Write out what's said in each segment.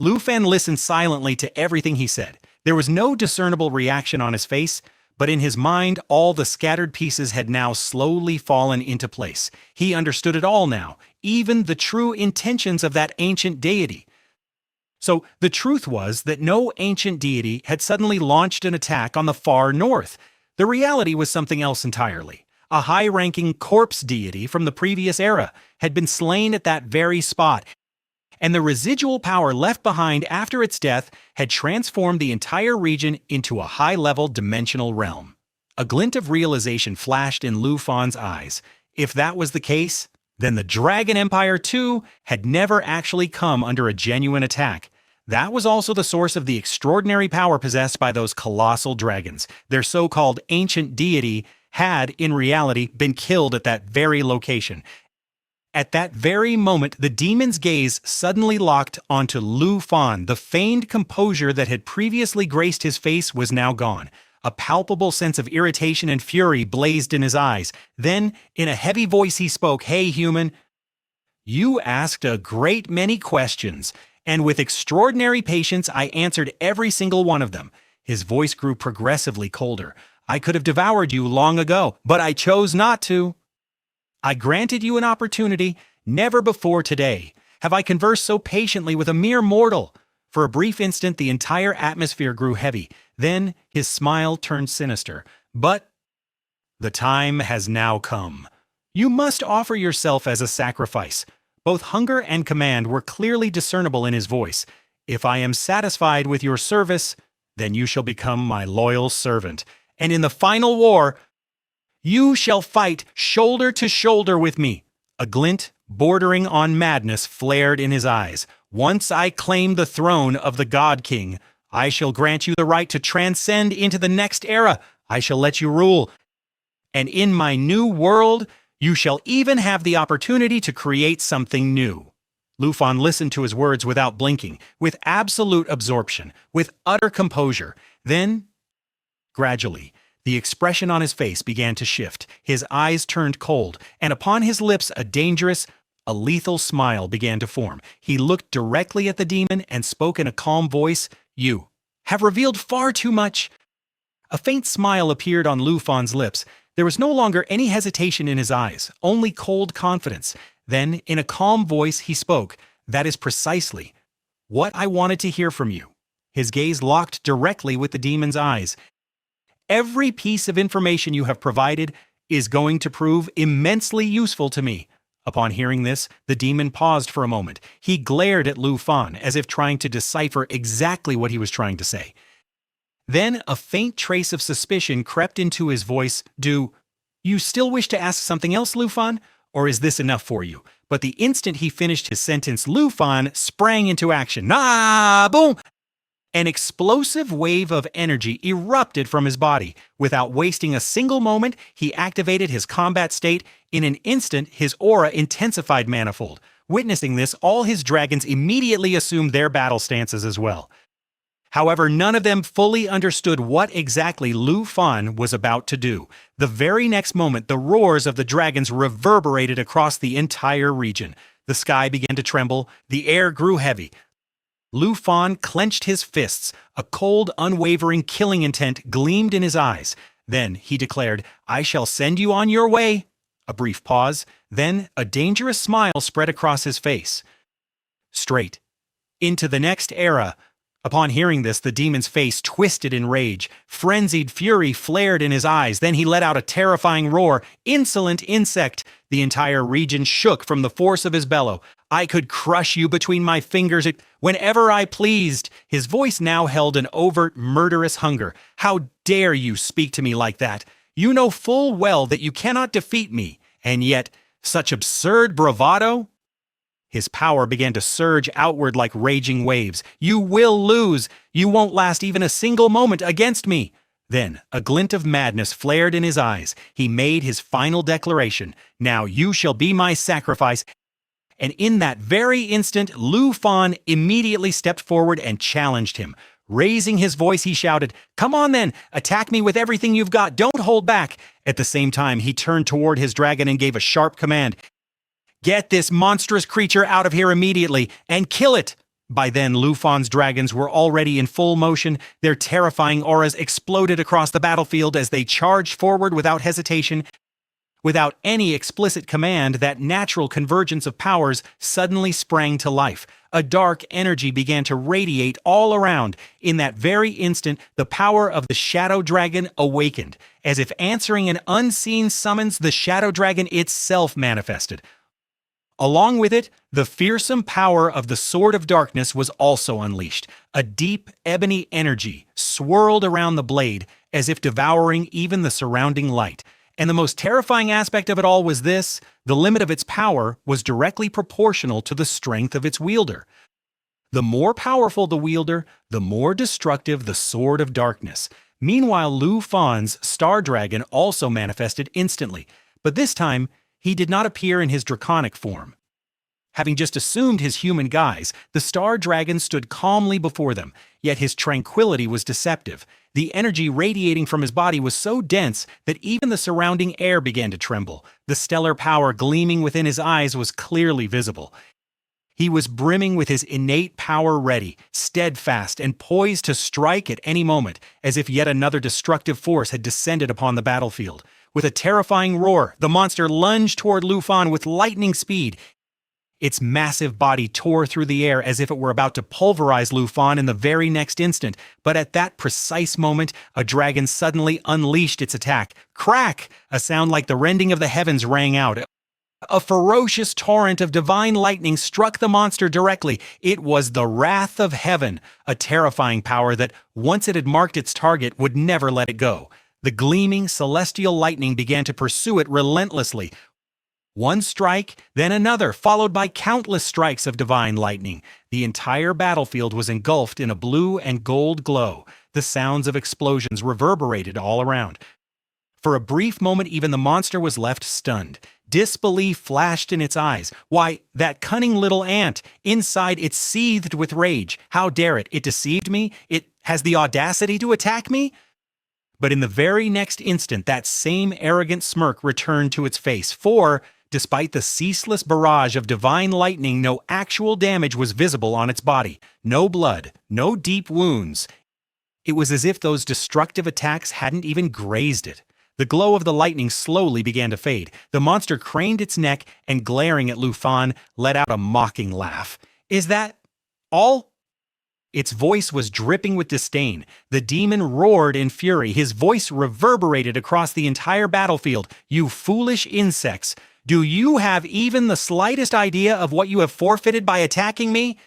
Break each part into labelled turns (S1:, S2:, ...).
S1: Lu Fan listened silently to everything he said. There was no discernible reaction on his face, but in his mind all the scattered pieces had now slowly fallen into place. He understood it all now, even the true intentions of that ancient deity. So the truth was that no ancient deity had suddenly launched an attack on the far north. The reality was something else entirely. A high-ranking corpse deity from the previous era had been slain at that very spot, and the residual power left behind after its death had transformed the entire region into a high-level dimensional realm. A glint of realization flashed in Lu Fan's eyes. If that was the case, then the Dragon Empire too had never actually come under a genuine attack. That was also the source of the extraordinary power possessed by those colossal dragons. Their so-called ancient deity had, in reality, been killed at that very location. At that very moment, the demon's gaze suddenly locked onto Lu Fan. The feigned composure that had previously graced his face was now gone. A palpable sense of irritation and fury blazed in his eyes. Then, in a heavy voice he spoke, "Hey, human, you asked a great many questions, and with extraordinary patience I answered every single one of them." His voice grew progressively colder. "I could have devoured you long ago, but I chose not to. I granted you an opportunity. Never before today have I conversed so patiently with a mere mortal." For a brief instant, the entire atmosphere grew heavy. Then his smile turned sinister. "But the time has now come. You must offer yourself as a sacrifice." Both hunger and command were clearly discernible in his voice. "If I am satisfied with your service, then you shall become my loyal servant. And in the final war, you shall fight shoulder to shoulder with me." A glint bordering on madness flared in his eyes. "Once I claim the throne of the God King, I shall grant you the right to transcend into the next era. I shall let you rule. And in my new world, you shall even have the opportunity to create something new." Lu Fan listened to his words without blinking, with absolute absorption, with utter composure. Then, gradually, the expression on his face began to shift. His eyes turned cold, and upon his lips a lethal smile began to form. He looked directly at the demon and spoke in a calm voice, "You have revealed far too much." A faint smile appeared on Lu Fan's lips. There was no longer any hesitation in his eyes, only cold confidence. Then, in a calm voice, he spoke, "That is precisely what I wanted to hear from you." His gaze locked directly with the demon's eyes. "Every piece of information you have provided is going to prove immensely useful to me." Upon hearing this, the demon paused for a moment. He glared at Lu Fan as if trying to decipher exactly what he was trying to say. Then a faint trace of suspicion crept into his voice. "Do you still wish to ask something else, Lu Fan? Or is this enough for you?" But the instant he finished his sentence, Lu Fan sprang into action. "Ah, boom!" An explosive wave of energy erupted from his body. Without wasting a single moment, he activated his combat state. In an instant, his aura intensified manifold. Witnessing this, all his dragons immediately assumed their battle stances as well. However, none of them fully understood what exactly Lu Fan was about to do. The very next moment, the roars of the dragons reverberated across the entire region. The sky began to tremble. The air grew heavy. Lu Fan clenched his fists. A cold, unwavering killing intent gleamed in his eyes. Then he declared, "I shall send you on your way." A brief pause. Then a dangerous smile spread across his face. "Straight into the next era." Upon hearing this, the demon's face twisted in rage. Frenzied fury flared in his eyes. Then he let out a terrifying roar. "Insolent insect!" The entire region shook from the force of his bellow. "I could crush you between my fingers whenever I pleased." His voice now held an overt, murderous hunger. "How dare you speak to me like that? You know full well that you cannot defeat me. And yet, such absurd bravado?" His power began to surge outward like raging waves. "You will lose. You won't last even a single moment against me." Then a glint of madness flared in his eyes. He made his final declaration. "Now you shall be my sacrifice." And in that very instant, Lu Fan immediately stepped forward and challenged him. Raising his voice, he shouted, "Come on then, attack me with everything you've got. Don't hold back." At the same time, he turned toward his dragon and gave a sharp command. "Get this monstrous creature out of here immediately and kill it." By then, Lu Fan's dragons were already in full motion. Their terrifying auras exploded across the battlefield as they charged forward without hesitation. Without any explicit command, that natural convergence of powers suddenly sprang to life. A dark energy began to radiate all around. In that very instant, the power of the Shadow Dragon awakened. As if answering an unseen summons, the Shadow Dragon itself manifested. Along with it, the fearsome power of the Sword of Darkness was also unleashed. A deep, ebony energy swirled around the blade, as if devouring even the surrounding light. And the most terrifying aspect of it all was this: the limit of its power was directly proportional to the strength of its wielder. The more powerful the wielder, the more destructive the Sword of Darkness. Meanwhile, Lu Fan's Star Dragon also manifested instantly, but this time, he did not appear in his draconic form. Having just assumed his human guise, the Star Dragon stood calmly before them, yet his tranquility was deceptive. The energy radiating from his body was so dense that even the surrounding air began to tremble. The stellar power gleaming within his eyes was clearly visible. He was brimming with his innate power, ready, steadfast, and poised to strike at any moment, as if yet another destructive force had descended upon the battlefield. With a terrifying roar, the monster lunged toward Lu Fan with lightning speed. Its massive body tore through the air as if it were about to pulverize Lu Fan in the very next instant, but at that precise moment, a dragon suddenly unleashed its attack. Crack! A sound like the rending of the heavens rang out. A ferocious torrent of divine lightning struck the monster directly. It was the wrath of heaven, a terrifying power that, once it had marked its target, would never let it go. The gleaming celestial lightning began to pursue it relentlessly. One strike, then another, followed by countless strikes of divine lightning. The entire battlefield was engulfed in a blue and gold glow. The sounds of explosions reverberated all around. For a brief moment, even the monster was left stunned. Disbelief flashed in its eyes. Why, that cunning little ant! Inside, it seethed with rage. How dare it? It deceived me? It has the audacity to attack me? But in the very next instant, that same arrogant smirk returned to its face, for, despite the ceaseless barrage of divine lightning, no actual damage was visible on its body. No blood, no deep wounds. It was as if those destructive attacks hadn't even grazed it. The glow of the lightning slowly began to fade. The monster craned its neck and, glaring at Lu Fan, let out a mocking laugh. "Is that all?" Its voice was dripping with disdain. The demon roared in fury. His voice reverberated across the entire battlefield. "You foolish insects! Do you have even the slightest idea of what you have forfeited by attacking me?"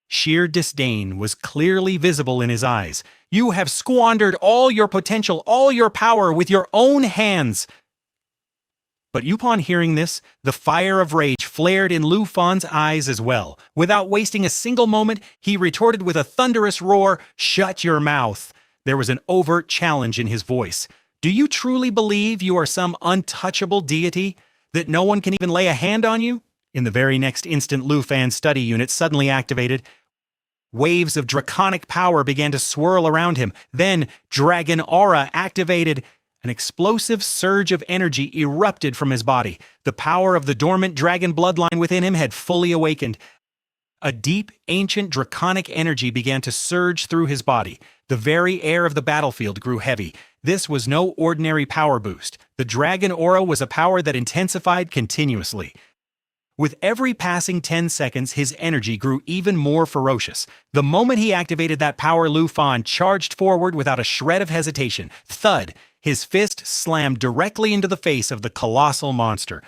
S1: Sheer disdain was clearly visible in his eyes. "You have squandered all your potential, all your power with your own hands." But upon hearing this, the fire of rage flared in Lu Fan's eyes as well. Without wasting a single moment, he retorted with a thunderous roar, "Shut your mouth!" There was an overt challenge in his voice. "Do you truly believe you are some untouchable deity? That no one can even lay a hand on you?" In the very next instant, Lu Fan's study unit suddenly activated. Waves of draconic power began to swirl around him. Then, dragon aura activated. An explosive surge of energy erupted from his body. The power of the dormant dragon bloodline within him had fully awakened. A deep, ancient draconic energy began to surge through his body. The very air of the battlefield grew heavy. This was no ordinary power boost. The dragon aura was a power that intensified continuously. With every passing 10 seconds, his energy grew even more ferocious. The moment he activated that power, Lu Fan charged forward without a shred of hesitation. Thud! His fist slammed directly into the face of the colossal monster.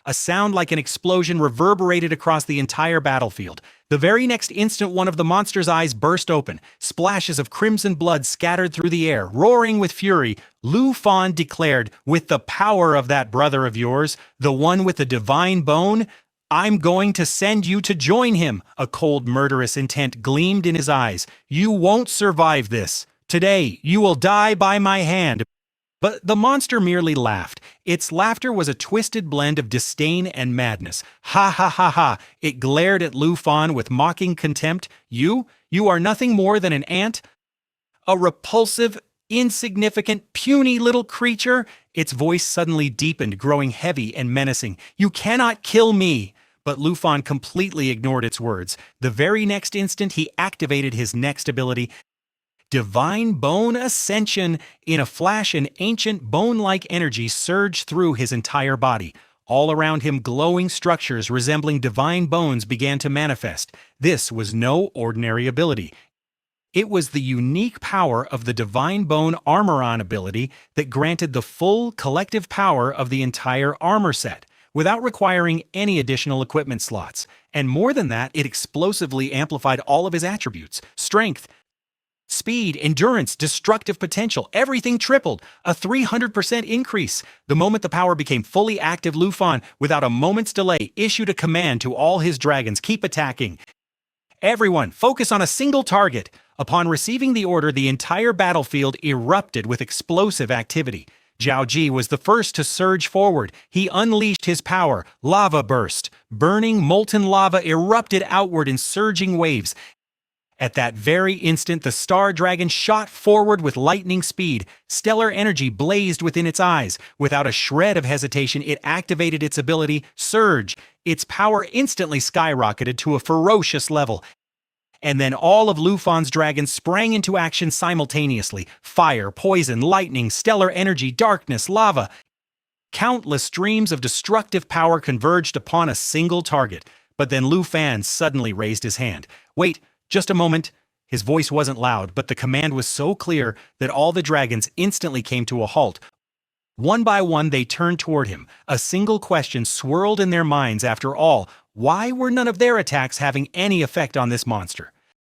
S1: A sound like an explosion reverberated across the entire battlefield. The very next instant, one of the monster's eyes burst open. Splashes of crimson blood scattered through the air. Roaring with fury, Lu Fan declared, "With the power of that brother of yours, the one with the divine bone, I'm going to send you to join him." A cold, murderous intent gleamed in his eyes. "You won't survive this. Today, you will die by my hand." But the monster merely laughed. Its laughter was a twisted blend of disdain and madness. "Ha ha ha ha!" It glared at Lu Fan with mocking contempt. You are nothing more than an ant? A repulsive, insignificant, puny little creature?" Its voice suddenly deepened, growing heavy and menacing. "You cannot kill me. But Lu Fan completely ignored its words. The very next instant, he activated his next ability, Divine Bone Ascension. In a flash, an ancient bone-like energy surged through his entire body. All around him, glowing structures resembling divine bones began to manifest. This was no ordinary ability. It was the unique power of the Divine Bone Armoron ability that granted the full collective power of the entire armor set, without requiring any additional equipment slots. And more than that, it explosively amplified all of his attributes: strength, speed, endurance, destructive potential. Everything tripled, a 300% increase. The moment the power became fully active, Lu Fan, without a moment's delay, issued a command to all his dragons: keep attacking. Everyone, focus on a single target. Upon receiving the order, the entire battlefield erupted with explosive activity. Zhao Ji was the first to surge forward. He unleashed his power. Lava burst. Burning, molten lava erupted outward in surging waves. At that very instant, the Star Dragon shot forward with lightning speed. Stellar energy blazed within its eyes. Without a shred of hesitation, it activated its ability, Surge. Its power instantly skyrocketed to a ferocious level. And then all of Lu Fan's dragons sprang into action simultaneously. Fire, poison, lightning, stellar energy, darkness, lava. Countless streams of destructive power converged upon a single target. But then Lu Fan suddenly raised his hand. Wait, just a moment. His voice wasn't loud, but the command was so clear that all the dragons instantly came to a halt. One by one, they turned toward him. A single question swirled in their minds: after all, why were none of their attacks having any effect on this monster?